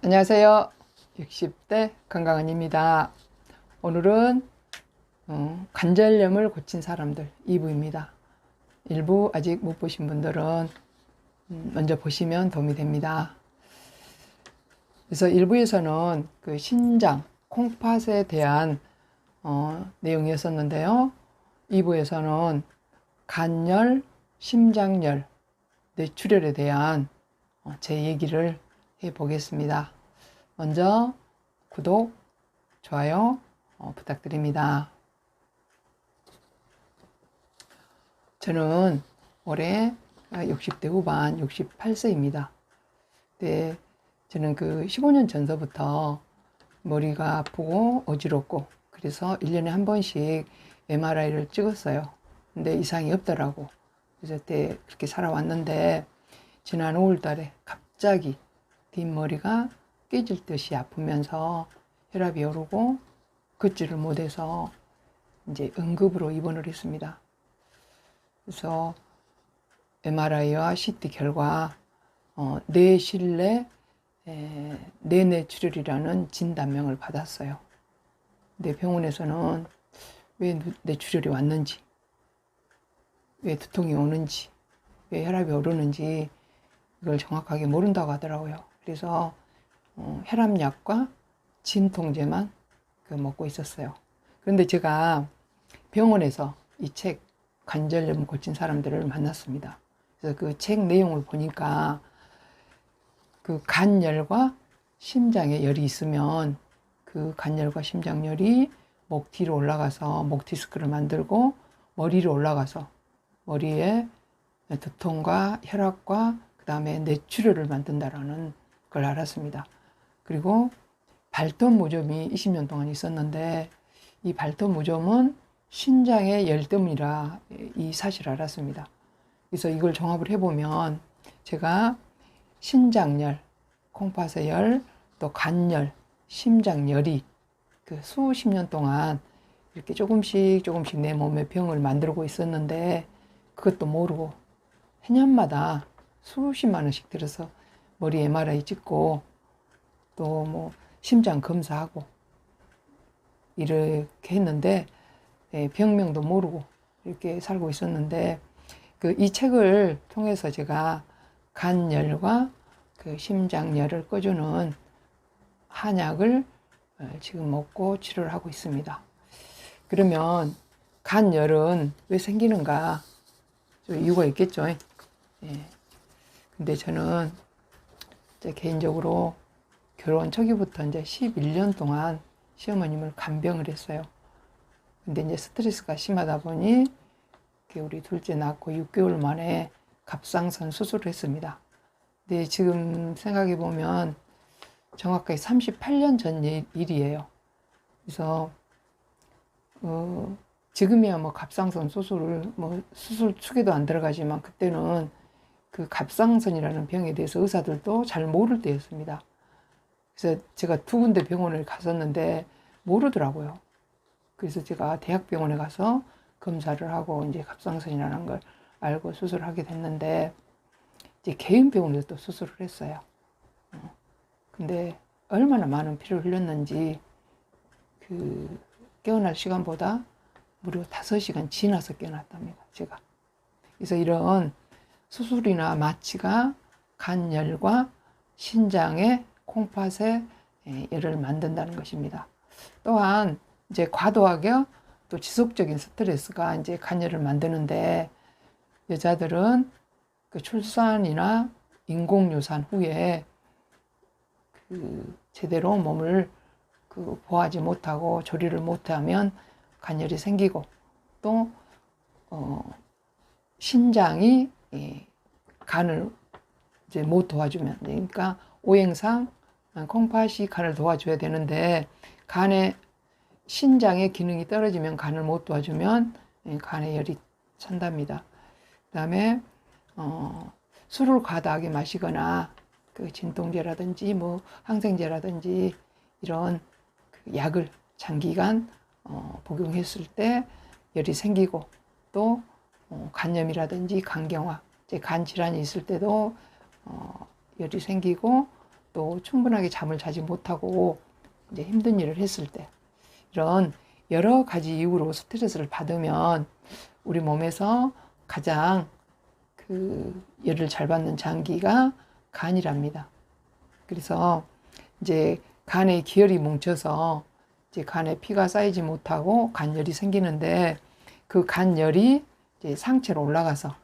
안녕하세요. 60대 건강원입니다. 오늘은 관절염을 고친 사람들 2부입니다. 1부 아직 못 보신 분들은 먼저 보시면 도움이 됩니다. 그래서 1부에서는 그 신장, 콩팥에 대한 내용이었었는데요. 2부에서는 간열, 심장열, 뇌출혈에 대한 제 얘기를 해보겠습니다. 먼저 구독, 좋아요 부탁드립니다. 저는 올해 60대 후반 68세입니다. 네, 저는 그 15년 전서부터 머리가 아프고 어지럽고 그래서 1년에 한 번씩 MRI를 찍었어요. 근데 이상이 없더라고. 그래서 그때 그렇게 살아왔는데 지난 5월 달에 갑자기 뒷머리가 깨질 듯이 아프면서 혈압이 오르고 걷지를 못해서 이제 응급으로 입원을 했습니다. 그래서 MRI와 CT 결과 뇌실내 뇌뇌출혈이라는 진단명을 받았어요. 근데 병원에서는 왜 뇌출혈이 왔는지, 왜 두통이 오는지, 왜 혈압이 오르는지 이걸 정확하게 모른다고 하더라고요. 그래서 혈압약과 진통제만 먹고 있었어요. 그런데 제가 병원에서 이 책 관절염 고친 사람들을 만났습니다. 그래서 그 책 내용을 보니까 그 간열과 심장에 열이 있으면 그 간열과 심장열이 목 뒤로 올라가서 목 디스크를 만들고 머리로 올라가서 머리에 두통과 혈압과 그 다음에 뇌출혈을 만든다라는 걸 알았습니다. 그리고 발톱무좀이 20년 동안 있었는데 이 발톱무좀은 신장의 열 때문이라 이 사실을 알았습니다. 그래서 이걸 종합을 해보면 제가 신장열, 콩팥의 열, 또 간열, 심장열이 그 수십 년 동안 이렇게 조금씩 내 몸에 병을 만들고 있었는데 그것도 모르고 해년마다 수십만 원씩 들어서 머리 MRI 찍고 또 뭐 심장 검사하고 이렇게 했는데 병명도 모르고 이렇게 살고 있었는데 그 이 책을 통해서 제가 간열과 그 심장열을 꺼주는 한약을 지금 먹고 치료를 하고 있습니다. 그러면 간열은 왜 생기는가? 좀 이유가 있겠죠. 예. 근데 저는 이제 개인적으로 결혼 초기부터 이제 11년 동안 시어머님을 간병을 했어요. 근데 이제 스트레스가 심하다 보니 우리 둘째 낳고 6개월 만에 갑상선 수술을 했습니다. 근데 지금 생각해 보면 정확하게 38년 전 일이에요. 그래서 지금이야 뭐 갑상선 수술을 뭐 수술 축에도 안 들어가지만 그때는 그 갑상선이라는 병에 대해서 의사들도 잘 모를 때였습니다. 그래서 제가 2군데 병원을 갔었는데 모르더라고요. 그래서 제가 대학병원에 가서 검사를 하고 이제 갑상선이라는 걸 알고 수술을 하게 됐는데 이제 개인 병원에서 또 수술을 했어요. 근데 얼마나 많은 피를 흘렸는지 그 깨어날 시간보다 무려 5시간 지나서 깨어났답니다. 제가. 그래서 이런 수술이나 마취가 간열과 신장의 콩팥에 열을 만든다는 것입니다. 또한 이제 과도하게 또 지속적인 스트레스가 이제 간열을 만드는데 여자들은 그 출산이나 인공유산 후에 그 제대로 몸을 그 보호하지 못하고 조리를 못하면 간열이 생기고 또 신장이 간을 이제 못 도와주면 그러니까 오행상 콩팥이 간을 도와줘야 되는데 간의 신장의 기능이 떨어지면 간을 못 도와주면 간에 열이 찬답니다. 그 다음에 술을 과다하게 마시거나 그 진통제라든지 뭐 항생제라든지 이런 그 약을 장기간 복용했을 때 열이 생기고 또 간염이라든지 간경화, 간 질환이 있을 때도 열이 생기고 또 충분하게 잠을 자지 못하고 이제 힘든 일을 했을 때, 이런 여러 가지 이유로 스트레스를 받으면 우리 몸에서 가장 그 열을 잘 받는 장기가 간이랍니다. 그래서 이제 간에 기혈이 뭉쳐서 이제 간에 피가 쌓이지 못하고 간열이 생기는데, 그 간열이 이제 상체로 올라가서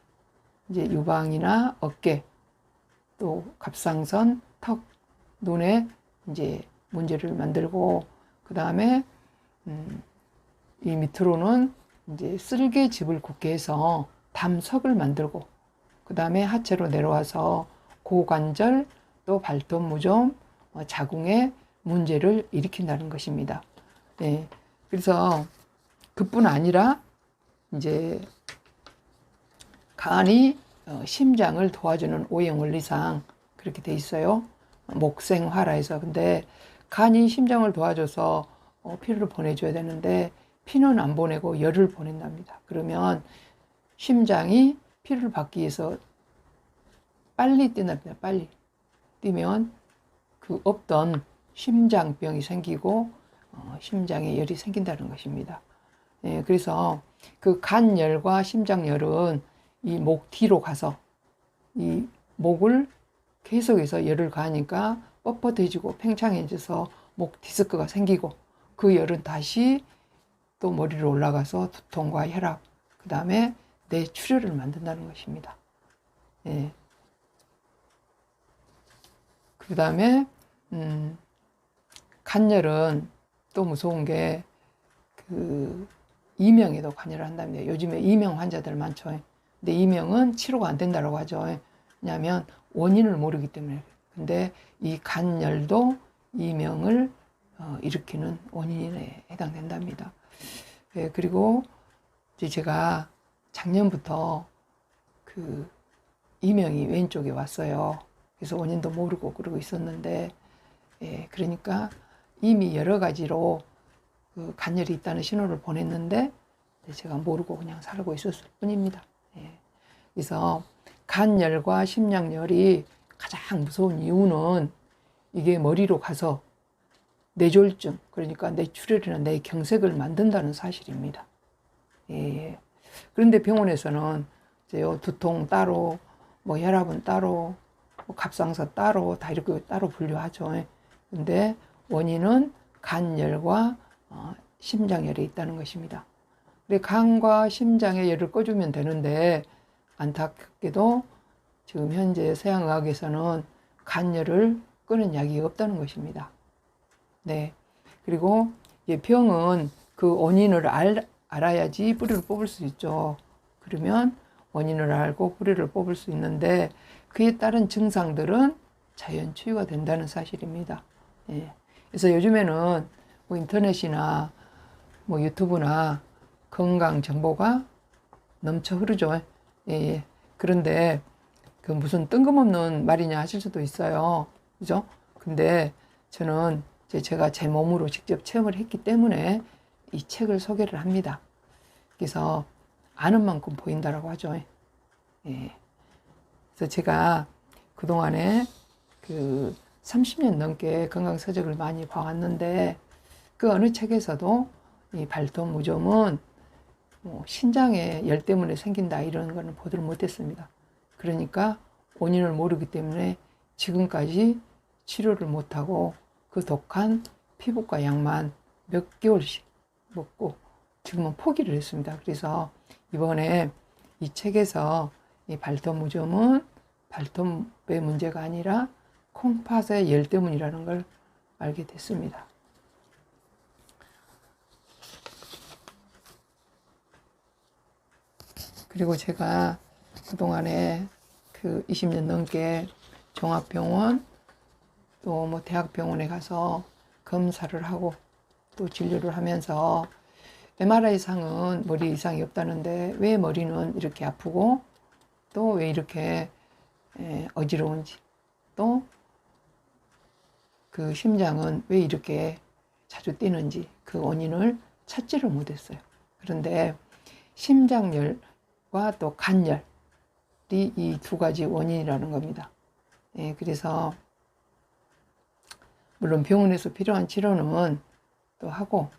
이제 유방이나 어깨, 또 갑상선, 턱, 눈에 이제 문제를 만들고, 그 다음에 이 밑으로는 이제 쓸개즙을 굳게 해서 담석을 만들고, 그 다음에 하체로 내려와서 고관절, 또 발톱무좀, 자궁에 문제를 일으킨다는 것입니다. 네. 그래서 그뿐 아니라 이제 간이 심장을 도와주는 오행 원리상 그렇게 돼 있어요. 목생화라해서. 근데 간이 심장을 도와줘서 피를 보내줘야 되는데 피는 안 보내고 열을 보낸답니다. 그러면 심장이 피를 받기 위해서 빨리 뛴답니다. 빨리 뛰면 그 없던 심장병이 생기고 심장에 열이 생긴다는 것입니다. 예, 그래서 그 간열과 심장열은 이 목 뒤로 가서 이 목을 계속해서 열을 가하니까 뻣뻣해지고 팽창해져서 목 디스크가 생기고, 그 열은 다시 또 머리로 올라가서 두통과 혈압, 그 다음에 뇌출혈을 만든다는 것입니다. 예. 그 다음에 간열은 또 무서운 게 그 이명에도 관여를 한답니다. 요즘에 이명 환자들 많죠. 근데 이명은 치료가 안 된다고 하죠. 왜냐하면 원인을 모르기 때문에. 근데 이 간열도 이명을 일으키는 원인에 해당된답니다. 예, 그리고 이제 제가 작년부터 그 이명이 왼쪽에 왔어요. 그래서 원인도 모르고 그러고 있었는데, 예, 그러니까 이미 여러 가지로 그 간열이 있다는 신호를 보냈는데 제가 모르고 그냥 살고 있었을 뿐입니다. 예. 그래서 간열과 심장열이 가장 무서운 이유는 이게 머리로 가서 뇌졸중, 그러니까 뇌출혈이나 뇌경색을 만든다는 사실입니다. 예. 그런데 병원에서는 이제 두통 따로, 뭐 혈압은 따로, 뭐 갑상선 따로, 다 이렇게 따로 분류하죠. 근데 원인은 간열과 심장열에 있다는 것입니다. 그래, 간과 심장의 열을 꺼주면 되는데, 안타깝게도 지금 현재 서양의학에서는 간열을 끄는 약이 없다는 것입니다. 네. 그리고 병은 그 원인을 알아야지 뿌리를 뽑을 수 있죠. 그러면 원인을 알고 뿌리를 뽑을 수 있는데, 그에 따른 증상들은 자연 치유가 된다는 사실입니다. 예. 그래서 요즘에는 뭐 인터넷이나 뭐 유튜브나 건강 정보가 넘쳐 흐르죠. 예. 그런데 그 무슨 뜬금없는 말이냐 하실 수도 있어요. 그죠? 근데 저는 제가 제 몸으로 직접 체험을 했기 때문에 이 책을 소개를 합니다. 그래서 아는 만큼 보인다라고 하죠. 예. 그래서 제가 그동안에 그 30년 넘게 건강서적을 많이 봐왔는데, 그 어느 책에서도 이 발톱무좀은 뭐 신장에 열 때문에 생긴다 이런 거는 보도를 못했습니다. 그러니까 원인을 모르기 때문에 지금까지 치료를 못하고 그 독한 피부과 약만 몇 개월씩 먹고 지금은 포기를 했습니다. 그래서 이번에 이 책에서 이 발톱무좀은 발톱의 문제가 아니라 콩팥의 열 때문이라는 걸 알게 됐습니다. 그리고 제가 그동안에 그 20년 넘게 종합병원 또 뭐 대학병원에 가서 검사를 하고 또 진료를 하면서 MRI 상은 머리 이상이 없다는데 왜 머리는 이렇게 아프고 또 왜 이렇게 어지러운지, 또 그 심장은 왜 이렇게 자주 뛰는지 그 원인을 찾지를 못했어요. 그런데 심장열과 또 간열이 이 두 가지 원인이라는 겁니다. 예, 그래서 물론 병원에서 필요한 치료는 또 하고,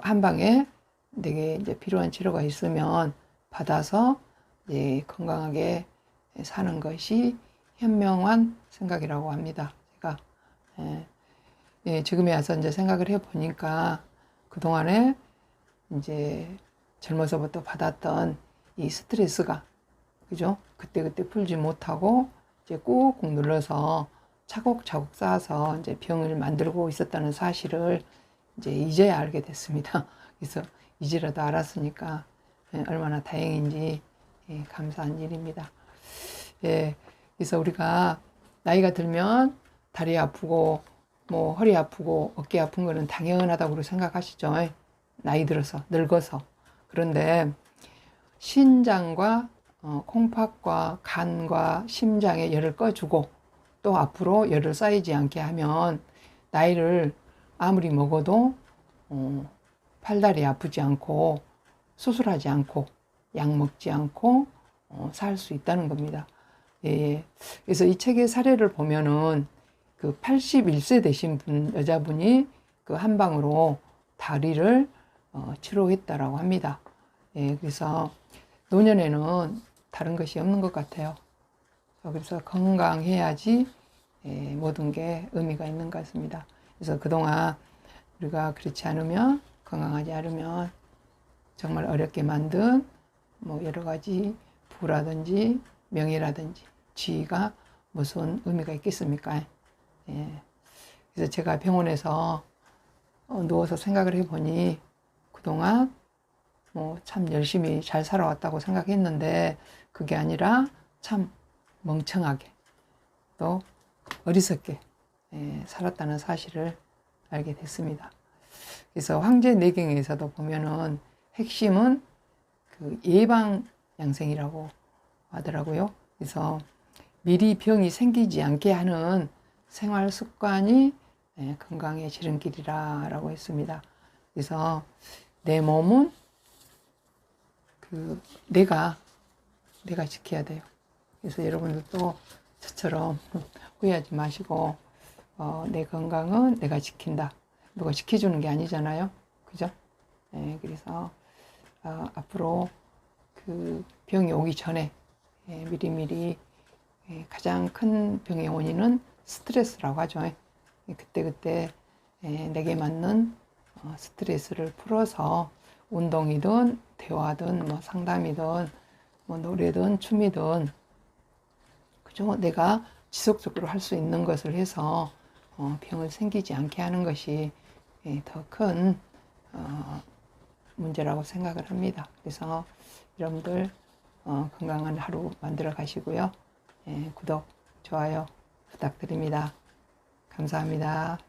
한방에 내게 이제 필요한 치료가 있으면 받아서 이제 건강하게 사는 것이 현명한 생각이라고 합니다. 제가 지금에 와서 이제 생각을 해보니까 그동안에 이제 젊어서부터 받았던 이 스트레스가, 그죠? 그때그때 풀지 못하고 이제 꾹꾹 눌러서 차곡차곡 쌓아서 이제 병을 만들고 있었다는 사실을 이제 이제야 알게 됐습니다. 그래서 이제라도 알았으니까 얼마나 다행인지 감사한 일입니다. 그래서 우리가 나이가 들면 다리 아프고 뭐 허리 아프고 어깨 아픈 거는 당연하다고 생각하시죠? 나이 들어서 늙어서. 그런데 신장과 콩팥과 간과 심장에 열을 꺼주고 또 앞으로 열을 쌓이지 않게 하면 나이를 아무리 먹어도 팔다리 아프지 않고 수술하지 않고 약 먹지 않고 살 수 있다는 겁니다. 그래서 이 책의 사례를 보면은 그 81세 되신 여자분이 그 한방으로 다리를 치료했다라고 합니다. 그래서 노년에는 다른 것이 없는 것 같아요. 그래서 건강해야지 모든 게 의미가 있는 것 같습니다. 그래서 그동안 우리가 그렇지 않으면, 건강하지 않으면 정말 어렵게 만든 뭐 여러 가지 부라든지 명예라든지 지위가 무슨 의미가 있겠습니까? 그래서 제가 병원에서 누워서 생각을 해보니 그동안 뭐 참 열심히 잘 살아왔다고 생각했는데 그게 아니라 참 멍청하게 또 어리석게 살았다는 사실을 알게 됐습니다. 그래서 황제내경에서도 보면은 핵심은 그 예방 양생이라고 하더라고요. 그래서 미리 병이 생기지 않게 하는 생활 습관이 건강의 지름길이라고 했습니다. 그래서 내 몸은 내가 지켜야 돼요. 그래서 여러분들도 저처럼 후회하지 마시고 내 건강은 내가 지킨다. 누가 지켜주는 게 아니잖아요. 그죠? 그래서 앞으로 그 병이 오기 전에 미리미리 가장 큰 병의 원인은 스트레스라고 하죠. 그때그때 내게 맞는 스트레스를 풀어서 운동이든 대화든 뭐 상담이든 뭐 노래든 춤이든 그죠? 내가 지속적으로 할 수 있는 것을 해서 병을 생기지 않게 하는 것이 더 큰 문제라고 생각을 합니다. 그래서 여러분들 건강한 하루 만들어 가시고요. 구독, 좋아요 부탁드립니다. 감사합니다.